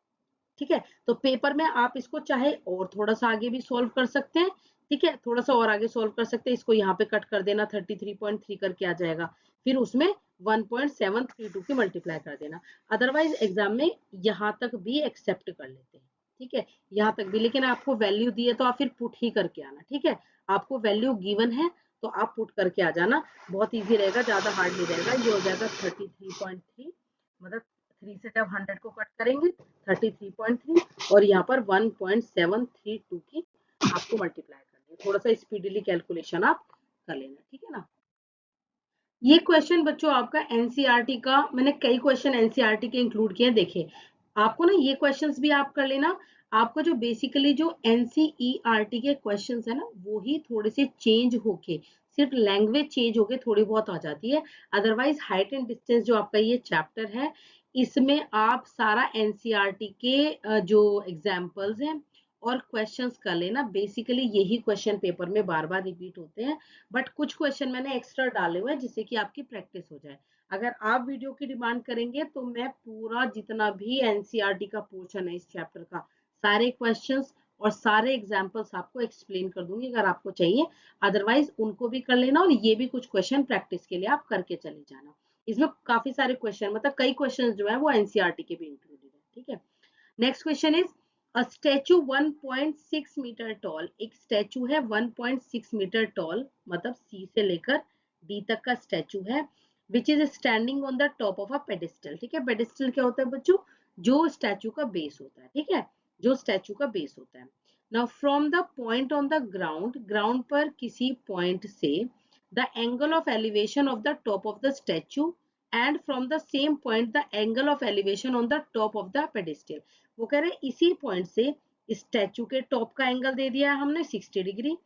ठीक है, तो पेपर में आप इसको चाहे और थोड़ा सा आगे भी सॉल्व कर सकते हैं। ठीक है, थोड़ा सा और आगे सॉल्व कर सकते हैं, इसको यहाँ पे कट कर देना, 33.3 करके आ जाएगा, फिर उसमें 1.732 की मल्टीप्लाई कर देना। अदरवाइज एग्जाम में यहाँ तक भी एक्सेप्ट कर लेते हैं। ठीक है, यहाँ तक भी, लेकिन आपको वैल्यू दी है तो आप फिर पुट ही करके आना। ठीक है, आपको वैल्यू गिवन है तो आप पुट करके आ जाना, बहुत ईजी रहेगा, ज्यादा हार्ड नहीं रहेगा। ये हो जाएगा 33.3, मतलब 3 से जब 100 को कट करेंगे 33.3, और यहाँ पर 1.732 की आपको मल्टीप्लाई करनी है। थोड़ा सा स्पीडीली कैलकुलेशन आप कर लेना। ठीक है ना। ये क्वेश्चन बच्चों आपका एनसीईआरटी का, मैंने कई क्वेश्चन एनसीईआरटी के इंक्लूड किए हैं, देखे आपको ना ये क्वेश्चंस भी आप कर लेना। आपको जो बेसिकली जो एनसीईआरटी के क्वेश्चंस है ना, वो ही थोड़े से चेंज होके, सिर्फ लैंग्वेज चेंज होके थोड़ी बहुत आ जाती है। अदरवाइज हाइट एंड डिस्टेंस जो आपका ये चैप्टर है, इसमें आप सारा एनसीईआरटी के जो एग्जाम्पल्स हैं और क्वेश्चंस कर लेना। बेसिकली यही क्वेश्चन पेपर में बार बार रिपीट होते हैं, बट कुछ क्वेश्चन मैंने एक्स्ट्रा डाले हुए हैं जिससे कि आपकी प्रैक्टिस हो जाए। अगर आप वीडियो की डिमांड करेंगे तो मैं पूरा जितना भी एनसीईआरटी का पोर्शन है इस चैप्टर का, सारे क्वेश्चंस और सारे एग्जाम्पल्स आपको एक्सप्लेन कर दूंगी अगर आपको चाहिए। अदरवाइज उनको भी कर लेना, और ये भी कुछ क्वेश्चन प्रैक्टिस के लिए आप करके चले जाना। इसमें काफी सारे क्वेश्चन, मतलब कई क्वेश्चन जो है वो एनसीईआरटी के भी इंक्लूडेड है। ठीक है, next question is a statue 1.6 metre tall. एक स्टैचू है 1.6 मीटर टॉल, मतलब सी से लेकर डी तक का स्टैचू है, which is standing on the top of a pedestal. ठीक है, पेडिस्टल क्या होता है बच्चों, जो स्टैचू का बेस होता है। ठीक है, जो स्टैचू का बेस होता है। Now from the point on the ground, ground पर किसी पॉइंट से the angle of elevation of the top of the statue, and from the same point the angle of elevation on the top of the pedestal. वो कह रहे हैं इसी पॉइंट से स्टैचू के टॉप का एंगल दे दिया है हमने 60 डिग्री,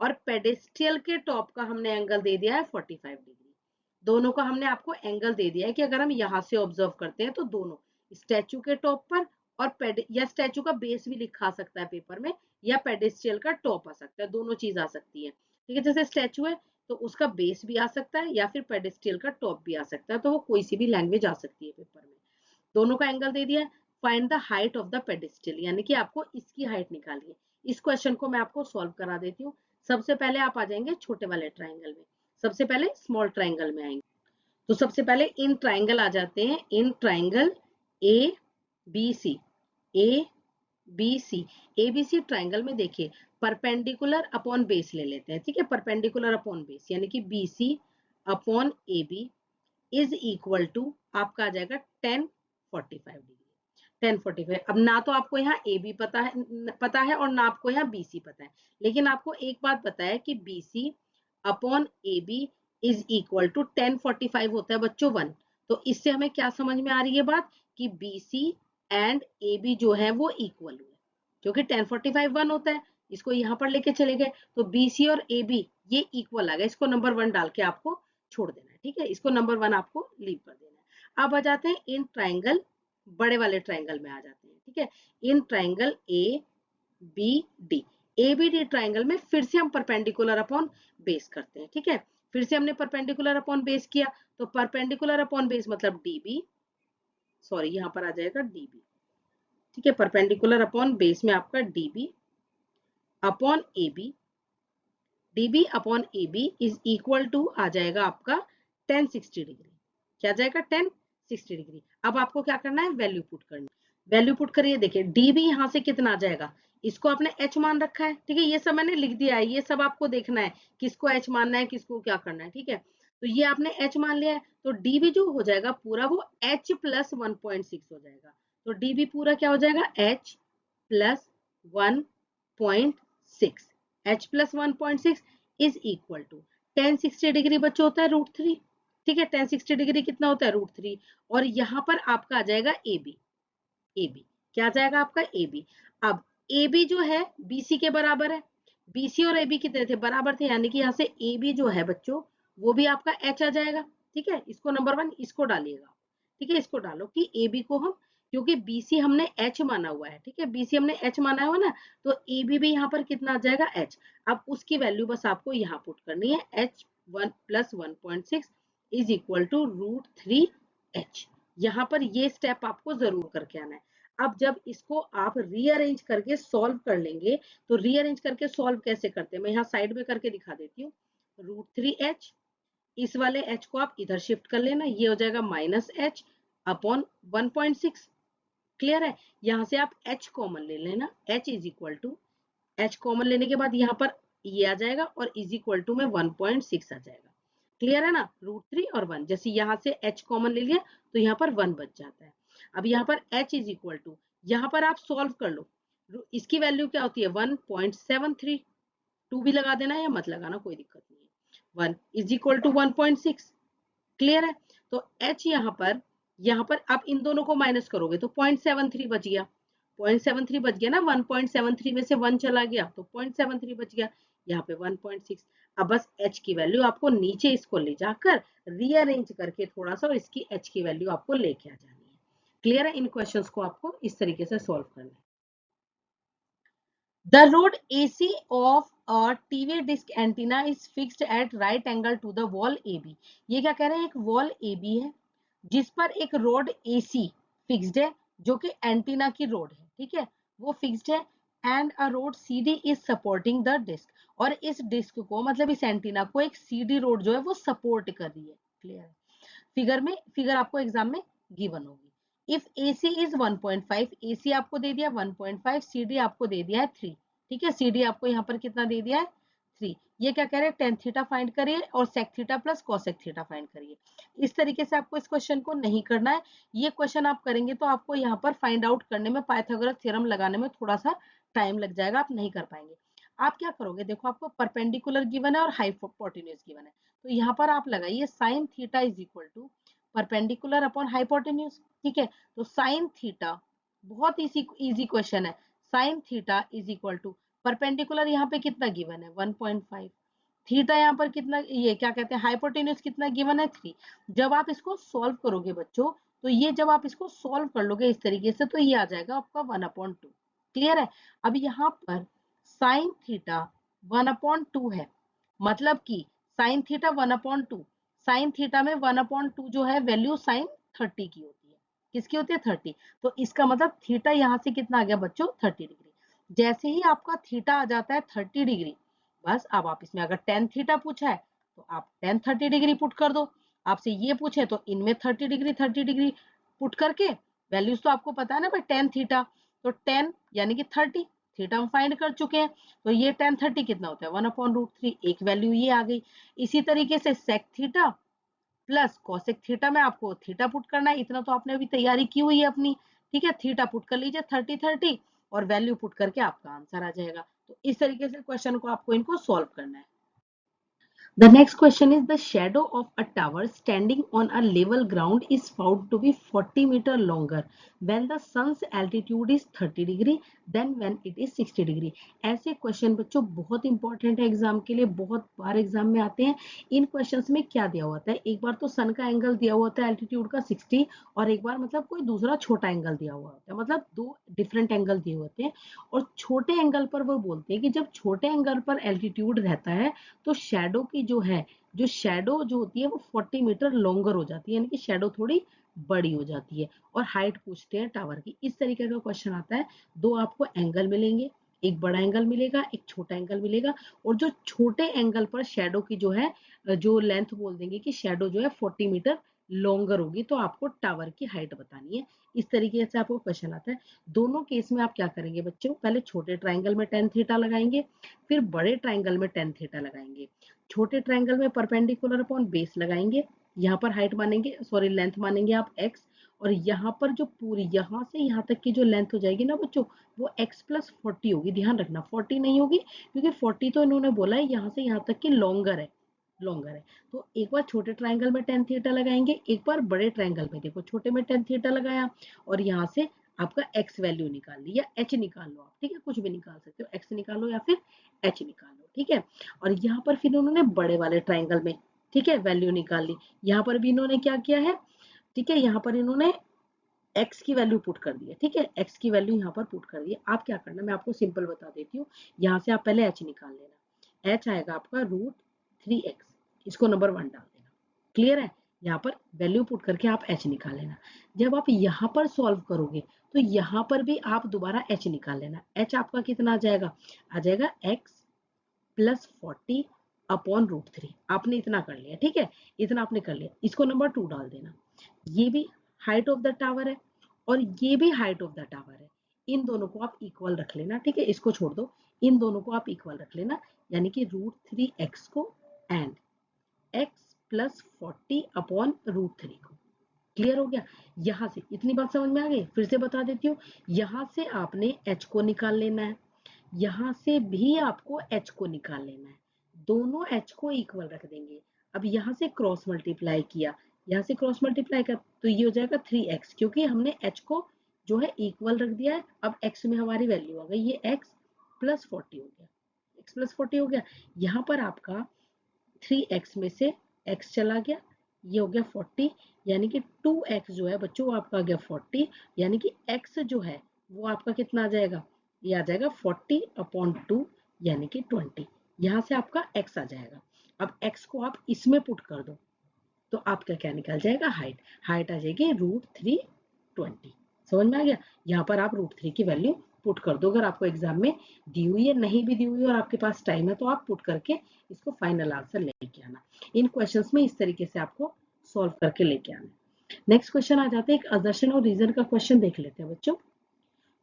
और पेडेस्ट्रियल के टॉप का हमने एंगल दे दिया है 45 डिग्री। दोनों का हमने आपको एंगल दे दिया है कि अगर हम यहाँ से ऑब्जर्व करते हैं तो दोनों स्टैचू के टॉप पर, और या स्टैचू का बेस भी लिखा सकता है पेपर में, या पेडेस्ट्रियल का टॉप आ सकता है, दोनों चीज आ सकती है। ठीक है, जैसे स्टैचू है, तो उसका बेस भी आ सकता है या फिर पेडेस्टल का टॉप भी आ सकता है, तो वो कोई सी भी लैंग्वेज आ सकती है पेपर में। दोनों का एंगल दे दिया है। Find the height of the pedestal, यानी कि आपको इसकी हाइट निकालिए। इस क्वेश्चन को मैं आपको सॉल्व करा देती हूँ। सबसे पहले आप आ जाएंगे छोटे वाले ट्राइंगल में, सबसे पहले स्मॉल ट्राइंगल में आएंगे। तो सबसे पहले इन ट्राइंगल आ जाते हैं, in triangle A B C, A B C. A B C triangle में देखिए परपेंडिकुलर अपॉन बेस ले लेते हैं, ठीक है, परपेंडिकुलर अपॉन बेस, यानी कि B C upon A B is equal to आपका आ जाएगा 1045 डिग्री। 1045। अब ना तो आपको यहाँ ए बी पता है और ना आपको यहाँ बी सी पता है, लेकिन आपको एक बात पता है कि B C upon A B is equal to 1045 होता है बच्चों 1। तो इससे हमें क्या समझ में आ रही है बात कि B C and A B जो है वो इक्वल हुए, क्योंकि 1045 1 होता है। इसको यहाँ पर लेके चले गए तो बी सी और ए बी ये इक्वल आ गया, इसको नंबर 1 डाल के आपको छोड़ देना है, ठीक है, इसको नंबर 1 आपको लीव कर देना है। अब आ जाते हैं इन ट्राइंगल, बड़े वाले ट्राइंगल में आ जाते हैं, ठीक है, in triangle A B D. A B D triangle में फिर से हम परपेंडिकुलर अपॉन बेस करते हैं, ठीक है, फिर से हमने परपेंडिकुलर अपॉन बेस किया, तो परपेंडिकुलर अपॉन बेस मतलब डी बी, सॉरी यहाँ पर आ जाएगा डी बी, ठीक है, परपेंडिकुलर अपॉन बेस में आपका D B upon A B, D B upon A B is equal to आ जाएगा आपका 1060 डिग्री। क्या जाएगा 1060 डिग्री। अब आपको क्या करना है, वैल्यू पुट करनी है। वैल्यू पुट करिए, देखिए डी बी यहाँ से कितना आ जाएगा, इसको आपने एच मान रखा है, ठीक है, ये सब मैंने लिख दिया है, ये सब आपको देखना है किसको एच मानना है किसको क्या करना है, ठीक है। तो ये आपने एच मान लिया है, तो डी बी जो हो जाएगा पूरा वो एच प्लस 1.6 हो जाएगा। तो डी बी पूरा क्या हो जाएगा, H plus 1.6, H plus 1.6 is equal to 1060 degree बच्चों होता है √3, ठीक है, 1060 डिग्री कितना होता है √3। और यहाँ पर आपका आ जाएगा ए बी, ए बी क्या जाएगा आपका ए बी। अब ए बी जो है बीसी के बराबर है, बीसी और ए बी कितने थे, बराबर थे, यानी कि यहाँ से ए बी जो है बच्चों वो भी आपका एच आ जाएगा, ठीक है, इसको नंबर 1 इसको डालिएगा, ठीक है, इसको डालो कि ए बी को हम, क्योंकि बीसी हमने एच माना हुआ है, ठीक है, बीसी हमने एच माना हुआ ना, तो ए बी भी यहाँ पर कितना आ जाएगा एच। अब उसकी वैल्यू बस आपको यहाँ पुट करनी है, H 1 plus 1.6 is equal to √3h। यहाँ पर ये स्टेप आपको जरूर करके आना है। अब जब इसको आप रीअरेंज करके सॉल्व कर लेंगे, तो रीअरेंज करके सॉल्व कैसे करते हैं मैं यहाँ साइड में करके दिखा देती हूँ। √3h, इस वाले h को आप इधर शिफ्ट कर लेना, ये हो जाएगा -h अपॉन 1.6। क्लियर है, यहाँ से आप h कॉमन ले लेना, h is equal to, h common लेने के बाद यहाँ पर ये आ जाएगा और इज इक्वल टू में 1.6 आ जाएगा। क्लियर है ना, √3 और 1, जैसे यहाँ से h कॉमन ले लिया तो यहाँ पर 1 बच जाता है। अब यहाँ पर h इज इक्वल टू, यहाँ पर आप सॉल्व कर लो, इसकी वैल्यू क्या होती है 1.73, 2 भी लगा देना या मत लगाना कोई दिक्कत नहीं है, 1 इज इक्वल टू 1.6। क्लियर है, तो h यहाँ पर आप इन दोनों को माइनस करोगे तो 0.73 बच गया, 0.73 बच गया ना, 1.73 में से 1 चला गया तो 0.73 बच गया, यहाँ पे 1.6। अब बस h की वैल्यू आपको नीचे इसको ले जाकर रीअरेंज करके थोड़ा सा और इसकी h की वैल्यू आपको लेके आ जानी है। क्लियर है, इन क्वेश्चंस को आपको इस तरीके से सॉल्व करना है। The rod AC of a TV disc antenna is fixed at right angle to the wall AB। ये क्या कह रहे हैं, एक वॉल AB है जिस पर एक रोड AC फिक्स्ड है जो कि एंटीना की रोड है, ठीक है, वो फिक्स्ड है, and a rod CD is supporting the disc, और इस डिस्क को मतलब इस एंटीना को एक CD रोड जो है वो सपोर्ट कर रही है। क्लियर है, फिगर आपको एग्जाम में गिवन होगी। इफ AC इज 1.5, AC आपको दे दिया 1.5, CD आपको दे दिया है 3, ठीक है, CD आपको यहाँ पर कितना दे दिया है 3। ये क्या कह रहे हैं, tan थीटा फाइंड करिए और sec theta plus cosec theta find करिए। इस तरीके से आपको इस क्वेश्चन को नहीं करना है, ये क्वेश्चन आप करेंगे तो आपको यहाँ पर फाइंड आउट करने में, पाइथागोरस थ्योरम लगाने में थोड़ा सा टाइम लग जाएगा, आप नहीं कर पाएंगे। आप क्या करोगे, देखो आपको परपेंडिकुलर गिवन है और हाइपोटेन्यूज गिवन है, तो यहाँ पर आप लगाइए sin theta is equal to perpendicular upon hypotenuse, ठीक है, तो sin थीटा बहुत इजी क्वेश्चन है, sin theta is equal to perpendicular यहाँ पे कितना गिवन है 1.5, थीटा यहाँ पर कितना, ये क्या कहते हैं हाइपोटेन्यूज कितना गिवन है 3। जब आप इसको सॉल्व करोगे बच्चों, तो ये जब आप इसको सॉल्व कर लोगे इस तरीके से तो ये आ जाएगा आपका 1/2। क्लियर है, अब यहाँ पर sin थीटा 1/2 है, मतलब कि साइन थीटा 1/2, साइन थीटा में 1/2 जो है वैल्यू साइन 30 की होती है। किसकी होती है? 30। तो इसका मतलब थीटा यहाँ से कितना आ गया बच्चों? 30 डिग्री। जैसे ही आपका थीटा आ जाता है 30 डिग्री, बस अब आप इसमें अगर टेन थीटा पूछा है तो आप टेन 30 डिग्री पुट कर दो। आपसे ये पूछे तो इनमें 30 डिग्री पुट करके वैल्यूज तो आपको पता है ना भाई, टेन थीटा तो टेन यानी कि 30, थीटा हम फाइंड कर चुके हैं। तो ये टेन 30 कितना होता है? 1/√3, एक वैल्यू ये आ गई। इसी तरीके से sec theta plus cosec theta में आपको थीटा पुट करना है, इतना तो आपने अभी तैयारी की हुई है अपनी। ठीक है, थीटा पुट कर लीजिए 30 और वैल्यू पुट करके आपका आंसर आ जाएगा। तो इस तरीके से क्वेश्चन को आपको इनको सॉल्व करना है। The next question is the shadow of a tower standing on a level ground is found to be 40 meter longer when the sun's altitude is 30 degree than when it is 60 degree. ऐसे क्वेश्चन बच्चों बहुत इंपॉर्टेंट है एग्जाम के लिए, बहुत बार एग्जाम में आते हैं। इन क्वेश्चंस में क्या दिया हुआ है? एक बार तो सन का एंगल दिया हुआ होता है एल्टीट्यूड का 60 और एक बार मतलब कोई दूसरा छोटा एंगल दिया हुआ होता है, मतलब दो डिफरेंट एंगल दिए होते हैं। और छोटे एंगल पर वो बोलते हैं कि जब छोटे एंगल पर एल्टीट्यूड रहता है तो शैडो की जो है, जो शैडो जो होती है वो 40 मीटर लॉन्गर हो जाती है, यानी कि शैडो थोड़ी बड़ी हो जाती है। और हाइट पूछते हैं टावर की। इस तरीके का क्वेश्चन आता है। दो आपको एंगल मिलेंगे, एक बड़ा एंगल मिलेगा, एक छोटा एंगल मिलेगा। और जो छोटे एंगल पर शैडो की जो है, जो लेंथ बोल देंगे कि शैडो जो है 40 मीटर लॉन्गर होगी, तो आपको टावर की हाइट बतानी है। इस तरीके से आपको क्वेश्चन आता है। दोनों केस में आप क्या करेंगे बच्चों? पहले छोटे ट्राइंगल में टेन थीटा लगाएंगे, फिर बड़े ट्राइंगल में टेन थीटा लगाएंगे। छोटे ट्राइंगल में परपेंडिकुलर अपॉन बेस लगाएंगे, यहाँ पर हाइट मानेंगे, सॉरी लेंथ मानेंगे आप x, और यहाँ पर जो पूरी यहाँ से यहाँ तक की जो लेंथ हो जाएगी ना बच्चों, वो x प्लस 40 होगी। ध्यान रखना 40 नहीं होगी, क्योंकि 40 तो इन्होंने बोला है यहाँ से यहाँ तक की लॉन्गर है, लॉन्गर है। तो एक बार छोटे ट्राइंगल में टेन थीटा लगाएंगे, एक बार बड़े ट्राइंगल में, देखो छोटे में टेन थीटा लगाया और यहाँ से आपका x वैल्यू निकाल ली, या h निकाल लो आप, ठीक है, कुछ भी निकाल सकते हो, x निकालो या फिर h निकाल लो, ठीक है। और यहाँ पर फिर उन्होंने बड़े वाले ट्राइंगल में, ठीक है, वैल्यू निकाल ली। यहाँ पर भी इन्होंने क्या किया है? ठीक है, यहाँ पर इन्होंने x की वैल्यू पुट कर दी है, ठीक है, x की वैल्यू यहाँ पर पुट कर दी है। आप क्या करना, मैं आपको सिंपल बता देती हूँ। यहाँ से आप पहले h निकाल लेना, h आएगा आपका √3x, इसको नंबर 1 डाल देना। क्लियर है? यहाँ पर वैल्यू पुट करके आप h निकाल लेना। जब आप यहाँ पर सॉल्व करोगे तो यहाँ पर भी आप दोबारा h निकाल लेना। h आपका कितना आ जाएगा? आ जाएगा x प्लस 40 अपॉन √3। आपने इतना कर लिया, ठीक है, इतना आपने कर लिया, इसको नंबर 2 डाल देना। ये भी हाइट ऑफ द टावर है और ये भी हाइट ऑफ द टावर है। इन दोनों को आप इक्वल रख लेना, ठीक है, इसको छोड़ दो, इन दोनों को आप इक्वल रख लेना, यानी कि √3x को एंड x प्लस 40 अपॉन √3 को। क्लियर हो गया? यहाँ से इतनी बात समझ में आ गई? फिर से बता देती हूँ। यहाँ से आपने h को निकाल लेना है, यहाँ से भी आपको h को निकाल लेना है, दोनों h को इक्वल रख देंगे। अब यहाँ से क्रॉस मल्टीप्लाई किया, यहाँ से क्रॉस मल्टीप्लाई कर, तो ये हो जाएगा 3x, क्योंकि हमने h को जो है इक्वल रख दिया है। अब x में हमारी वैल्यू आ गई, ये x प्लस 40 हो गया, x प्लस 40 हो गया। यहाँ पर आपका 3x में से x चला गया, ये हो गया 40, यानी कि 2x जो है बच्चों आपका आ गया 40, यानी कि x जो है वो आपका कितना आ जाएगा? ये आ जाएगा 40 अपॉन 2, यानी कि 20। यहाँ से आपका x आ जाएगा। अब x को आप इसमें पुट कर दो तो आपका क्या निकल जाएगा? हाइट। हाइट आ जाएगी √320। समझ में आ गया? यहाँ पर आप √3 की वैल्यू पुट कर दो। अगर आपको एग्जाम में दी हुई है, नहीं भी दी हुई है और आपके पास टाइम है तो आप पुट करके इसको फाइनल आंसर लेके आना। इन क्वेश्चंस में इस तरीके से आपको सॉल्व करके लेके आना। नेक्स्ट क्वेश्चन आ जाते हैं, एक असर्शन और रीजन का क्वेश्चन देख लेते हैं बच्चों।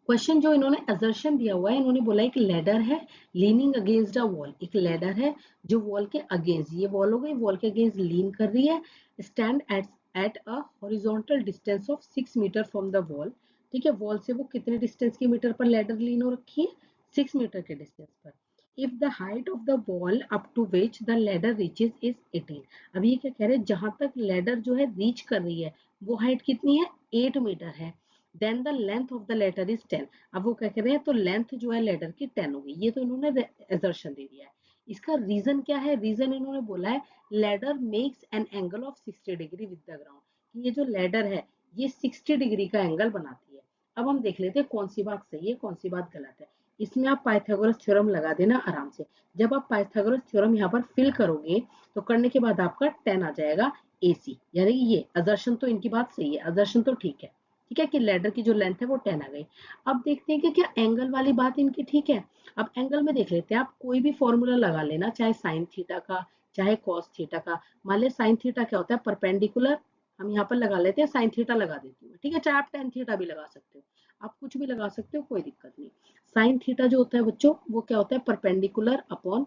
क्वेश्चन जो इन्होंने असर्शन दिया हुआ है, इन्होंने बोला एक लैडर है लीनिंग अगेंस्ट अ वॉल। एक लैडर है जो वॉल के अगेंस्ट, ये वॉल हो गई, वॉल के अगेंस्ट लीन कर रही है, stand at a horizontal distance of 6 metre from the wall. ठीक है, वॉल से वो कितने डिस्टेंस की मीटर पर लैडर लीन हो रखी है? 6 मीटर के डिस्टेंस पर। If the height of the wall up to which the ladder reaches is 18। अब ये क्या कह रहे हैं? जहां तक लैडर जो है रीच कर रही है वो हाइट कितनी है? 8 मीटर है। Then the length of the ladder is 10। अब वो क्या कह रहे हैं? तो लेंथ जो है लेटर की 10 होगी। ये तो इन्होंने असर्शन दे दिया है। इसका रीजन क्या है? रीजन इन्होंने बोला है ladder makes an angle of 60 degree with the ground, कि ये जो लेडर है ये 60 डिग्री का एंगल बनाती है। अब हम देख लेते हैं कौन सी बात सही है कौन सी बात गलत है। इसमें आप पाइथागोरस थ्योरम लगा देना आराम से। जब आप पाइथागोरस थ्योरम यहाँ पर फिल करोगे तो करने के बाद आपका 10 आ जाएगा AC, यानी ये असर्शन तो इनकी बात सही है, असर्शन तो ठीक है, ठीक है कि लैडर की जो लेंथ है वो 10 आ गई। अब देखते हैं कि क्या एंगल वाली बात इनकी ठीक है। अब एंगल में देख लेते हैं, आप कोई भी फॉर्मूला लगा लेना, चाहे साइन थीटा का चाहे कॉस थीटा का। मान लिया साइन थीटा क्या होता है, परपेंडिकुलर, हम यहाँ पर लगा लेते हैं साइन थीटा लगा देती हूँ, ठीक है, चाहे आप टेन थीटा भी लगा सकते हो, आप कुछ भी लगा सकते हो, कोई दिक्कत नहीं। साइन थीटा जो होता है बच्चों वो क्या होता है, परपेंडिकुलर अपॉन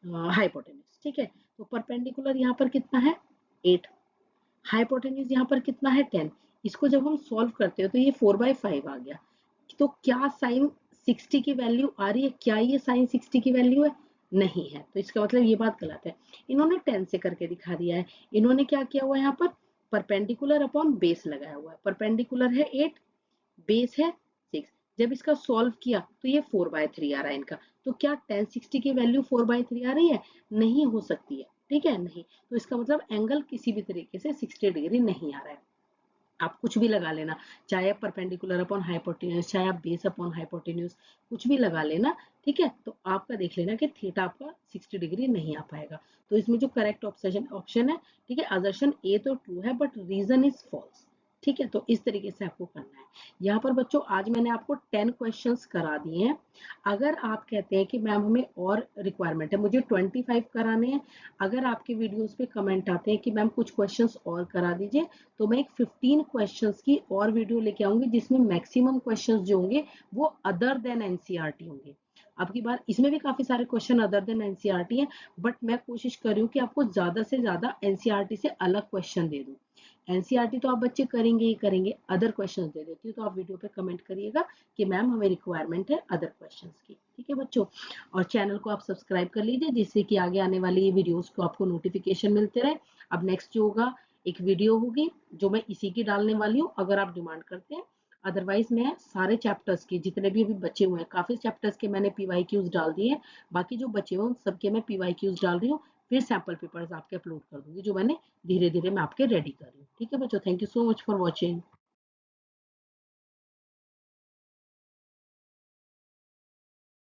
हाइपोटेन्यूज, ठीक है। तो परपेंडिकुलर यहाँ पर कितना है 8, हाइपोटेन्यूज यहाँ पर कितना है 10। इसको जब हम सॉल्व करते हो तो ये 4/5 आ गया। तो क्या साइन 60 की वैल्यू आ रही है, क्या ये साइन 60 की वैल्यू है, नहीं है, तो इसका मतलब ये बात गलत है। इन्होंने 10 से करके दिखा दिया है। इन्होंने क्या किया हुआ है, यहाँ पर परपेंडिकुलर अपॉन बेस लगाया हुआ है, परपेंडिकुलर है 8, बेस है 6। जब इसका सॉल्व किया तो ये 4/3 आ रहा है इनका। तो क्या 1060 की वैल्यू 4/3 आ रही है, नहीं हो सकती है, ठीक है, नहीं। तो इसका मतलब एंगल किसी भी तरीके से 60 डिग्री नहीं आ रहा है। आप कुछ भी लगा लेना, चाहे आप परपेंडिकुलर अपॉन हाइपोटेन्यूज, चाहे आप बेस अपॉन हाइपोटेन्यूज, कुछ भी लगा लेना, ठीक है। तो आपका देख लेना कि थीटा आपका 60 डिग्री नहीं आ पाएगा। तो इसमें जो करेक्ट ऑप्शन है, ठीक है, असर्शन ए तो ट्रू है बट रीजन इज फॉल्स, ठीक है। तो इस तरीके से आपको करना है। यहाँ पर बच्चों आज मैंने आपको 10 क्वेश्चंस करा दिए हैं। अगर आप कहते हैं कि मैम हमें और रिक्वायरमेंट है, मुझे 25 कराने हैं, अगर आपके वीडियोस पे कमेंट आते हैं कि मैम कुछ क्वेश्चंस और करा दीजिए, तो मैं एक 15 क्वेश्चंस की और वीडियो लेके आऊंगी जिसमें मैक्सिमम क्वेश्चंस जो होंगे वो अदर देन एनसीईआरटी होंगे। अब की बार इसमें भी काफी सारे क्वेश्चन अदर देन एनसीईआरटी हैं, बट मैं कोशिश कर रही हूँ कि आपको ज्यादा से ज्यादा एनसीईआरटी से अलग क्वेश्चन दे दूं। एनसीईआरटी तो आप बच्चे करेंगे ही करेंगे, अदर क्वेश्चन दे देती हूँ, तो आप वीडियो पे कमेंट करिएगा कि मैम हमें रिक्वायरमेंट है अदर क्वेश्चन की, ठीक है बच्चों। और चैनल को आप सब्सक्राइब कर लीजिए जिससे कि आगे आने वाली वीडियोस को आपको नोटिफिकेशन मिलते रहे। अब नेक्स्ट जो होगा एक वीडियो होगी जो मैं इसी की डालने वाली हूँ, अगर आप डिमांड करते हैं। अदरवाइज मैं सारे चैप्टर्स की जितने भी अभी बचे हुए हैं, काफी चैप्टर्स के मैंने पीवाईक्यूज डाल दिए हैं, बाकी जो बचे हुए उन सबके मैं पीवाईक्यूज डाल रही हूँ। फिर सैंपल पेपर्स आपके अपलोड कर दूंगी जो मैंने धीरे धीरे मैं आपके रेडी कर रही हूँ, ठीक है बच्चों। Thank you so much for watching.